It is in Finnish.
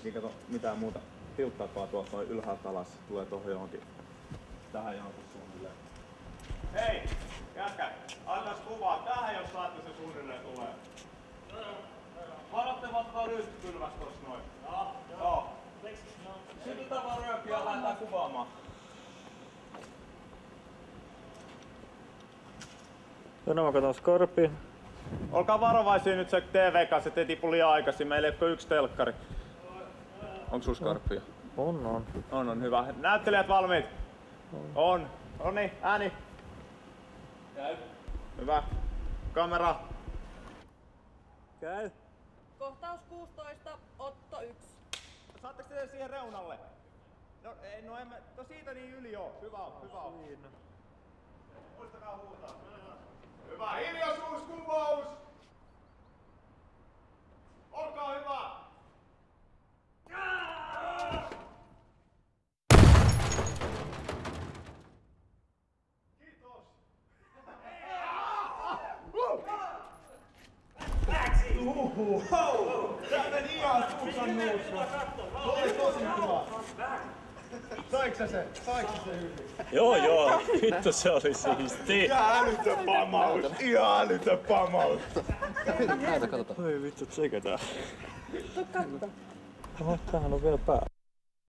Eikä kato mitään muuta tilttaakaan tuolta noin ylhäältä alas. Tulee tohon johonkin. Tähän johonkin suunnilleen. Hei! Jätkä! Antais kuvaa. Tähän jos saatte se suunnilleen tulee. Varoitte vaikka nyt kylmäs tossa noin. Joo. Sytytään vaan röökiä ja lähdetään kuvaamaan. Tänään mä katon Scorpion. Olkaa varovaisia nyt se TV kanssa, ettei tipu liian aikaisin. Meillä ei ole yksi telkkari. Onko sulla Scorpio? On. On hyvä. Näyttelijät valmiit? On. Noniin, ääni. Käy. Hyvä. Kamera. Käy. Kohtaus 16, Otto 1. Saatteko te siihen reunalle? No ei, no emme. No siitä niin yli oo. Hyvä on. Siinä. Muistakaa huutaa. Hyvä. Hiljaisuuskuvaus! Olkaa hyvä! Kiitos! Tää meni ihan suusan nuusua. Oli tosi hyvä. Saiks sä se hyvin? Joo. Vittu se oli siisti. Ihan älytön pamaus. Oi vittu, tsekatään. Tämähän on vielä päällä.